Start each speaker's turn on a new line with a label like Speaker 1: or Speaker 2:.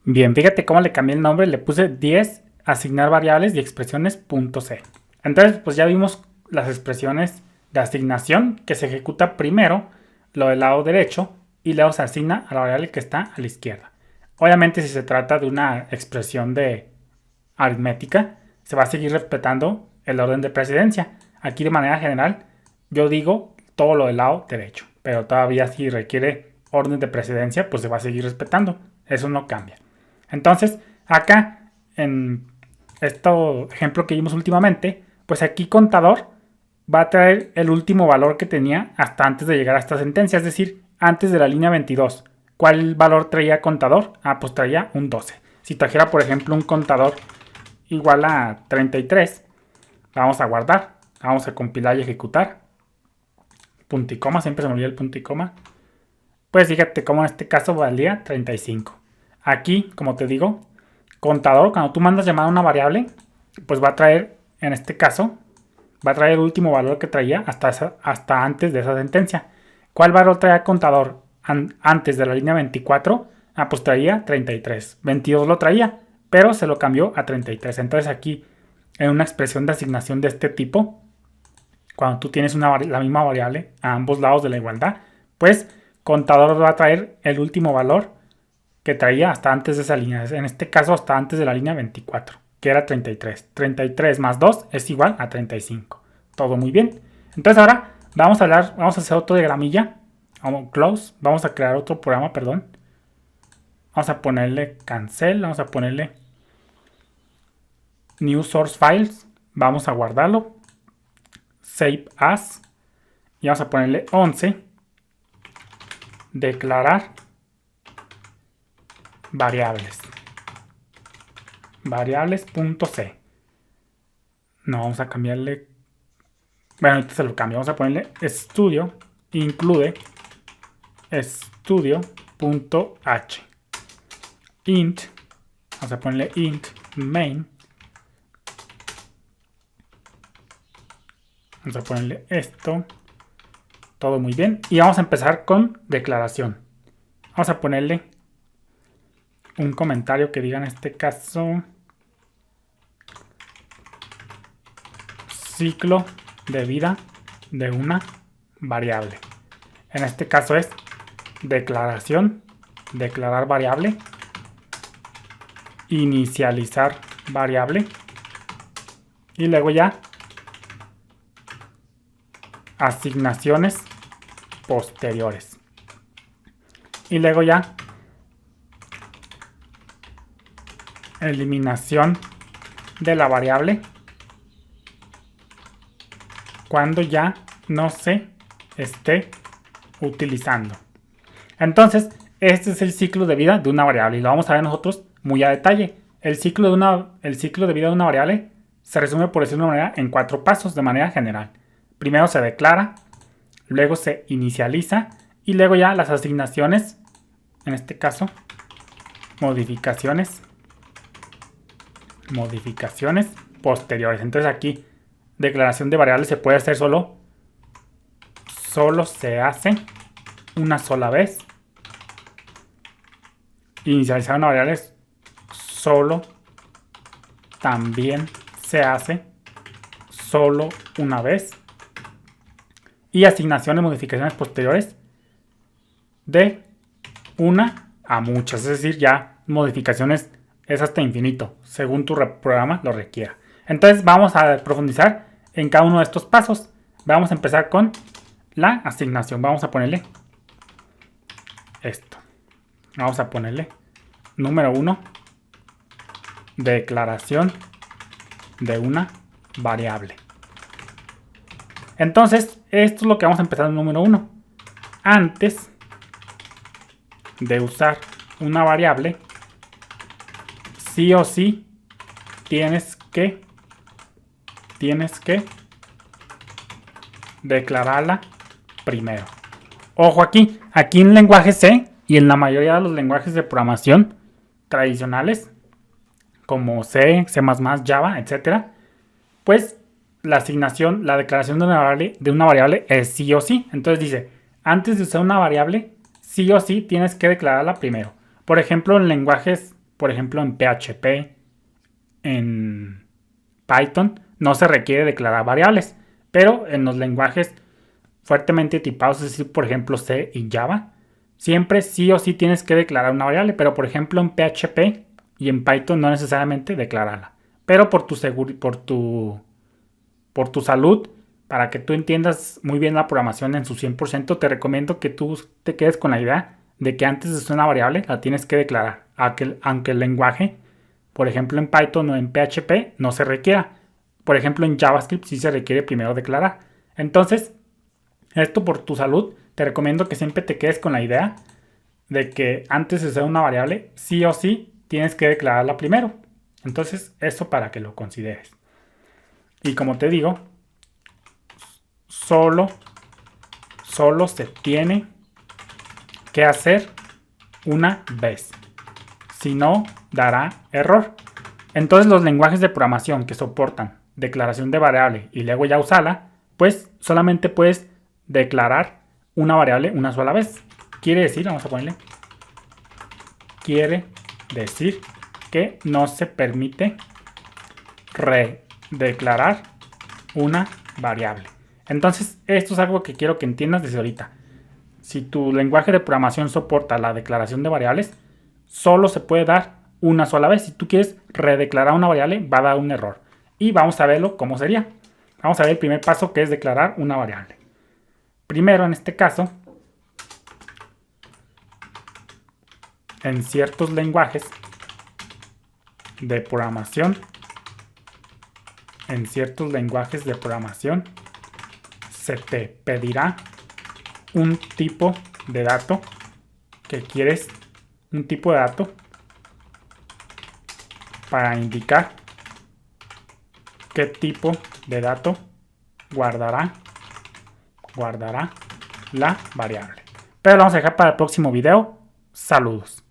Speaker 1: Bien, fíjate cómo le cambié el nombre, le puse 10 asignar variables y expresiones .c. Entonces, pues ya vimos las expresiones de asignación que se ejecuta primero lo del lado derecho y luego se asigna a la variable que está a la izquierda. Obviamente, si se trata de una expresión de aritmética, se va a seguir respetando el orden de precedencia. Aquí de manera general yo digo todo lo del lado derecho, pero todavía si requiere orden de precedencia, pues se va a seguir respetando. Eso no cambia. Entonces, acá en este ejemplo que vimos últimamente, pues aquí contador va a traer el último valor que tenía hasta antes de llegar a esta sentencia, es decir, antes de la línea 22. ¿Cuál valor traía contador? Pues traía un 12. Si trajera, por ejemplo, un contador igual a 33, vamos a guardar, vamos a compilar y ejecutar. Punto y coma, siempre se me olvida el punto y coma. Pues fíjate cómo en este caso valía 35. Aquí, como te digo, contador, cuando tú mandas llamar a una variable, pues va a traer, en este caso, va a traer el último valor que traía hasta antes de esa sentencia. ¿Cuál valor traía contador antes de la línea 24? Pues traía 33. 22 lo traía, pero se lo cambió a 33. Entonces aquí, en una expresión de asignación de este tipo, cuando tú tienes la misma variable a ambos lados de la igualdad, pues contador va a traer el último valor que traía hasta antes de esa línea. En este caso, hasta antes de la línea 24, que era 33. 33 más 2 es igual a 35. Todo muy bien. Entonces ahora vamos a hacer otro diagramilla. Close. Vamos a crear otro programa, perdón. Vamos a ponerle cancel. Vamos a ponerle new source files. Vamos a guardarlo. Save as. Y vamos a ponerle 11. Declarar variables. Variables.c. No, vamos a cambiarle. Bueno, ahorita se lo cambio. Vamos a ponerle estudio include estudio.h. Int. Vamos a ponerle int main. Vamos a ponerle esto. Todo muy bien. Y vamos a empezar con declaración. Vamos a ponerle un comentario que diga en este caso ciclo de vida de una variable. En este caso es declaración, declarar variable, inicializar variable y luego ya asignaciones posteriores. Y luego ya eliminación de la variable cuando ya no se esté utilizando. Entonces, este es el ciclo de vida de una variable y lo vamos a ver nosotros muy a detalle. El ciclo de vida de una variable se resume, por decirlo de una manera, en 4 pasos de manera general. Primero se declara, luego se inicializa y luego ya las asignaciones, en este caso, modificaciones posteriores. Entonces aquí, declaración de variables se puede hacer solo se hace una sola vez. Inicializar una variable solo también se hace solo una vez. Y asignaciones, modificaciones posteriores de una a muchas. Es decir, ya modificaciones es hasta infinito, según tu programa lo requiera. Entonces vamos a profundizar en cada uno de estos pasos. Vamos a empezar con la asignación. Vamos a ponerle esto. Vamos a ponerle número 1, declaración de una variable. Entonces, esto es lo que vamos a empezar en el número 1. Antes de usar una variable, sí o sí tienes que declararla primero. Ojo aquí en lenguaje C y en la mayoría de los lenguajes de programación tradicionales, como C, C++, Java, etc., pues la declaración de una variable es sí o sí. Entonces dice, antes de usar una variable, sí o sí tienes que declararla primero. Por ejemplo, en lenguajes por ejemplo en PHP, en Python, no se requiere declarar variables, pero en los lenguajes fuertemente tipados, es decir, por ejemplo C y Java, siempre sí o sí tienes que declarar una variable, pero por ejemplo en PHP y en Python no necesariamente declararla. Pero por tu salud, para que tú entiendas muy bien la programación en su 100%, te recomiendo que tú te quedes con la idea de que antes de ser una variable la tienes que declarar, aunque el lenguaje, por ejemplo en Python o en PHP, no se requiera. Por ejemplo en JavaScript sí se requiere primero declarar. Entonces, esto por tu salud, te recomiendo que siempre te quedes con la idea de que antes de ser una variable, sí o sí tienes que declararla primero. Entonces, eso para que lo consideres. Y como te digo, solo se tiene que hacer una vez. Si no, dará error. Entonces, los lenguajes de programación que soportan declaración de variable y luego ya usarla, pues solamente puedes declarar una variable una sola vez. Quiere decir, vamos a ponerle, quiere decir que no se permite redeclarar una variable. Entonces, esto es algo que quiero que entiendas desde ahorita. Si tu lenguaje de programación soporta la declaración de variables, solo se puede dar una sola vez. Si tú quieres redeclarar una variable, va a dar un error. Y vamos a verlo cómo sería. Vamos a ver el primer paso, que es declarar una variable. Primero, en este caso, en ciertos lenguajes de programación, se te pedirá un tipo de dato que quieres, un tipo de dato para indicar qué tipo de dato guardará la variable. Pero lo vamos a dejar para el próximo video. Saludos.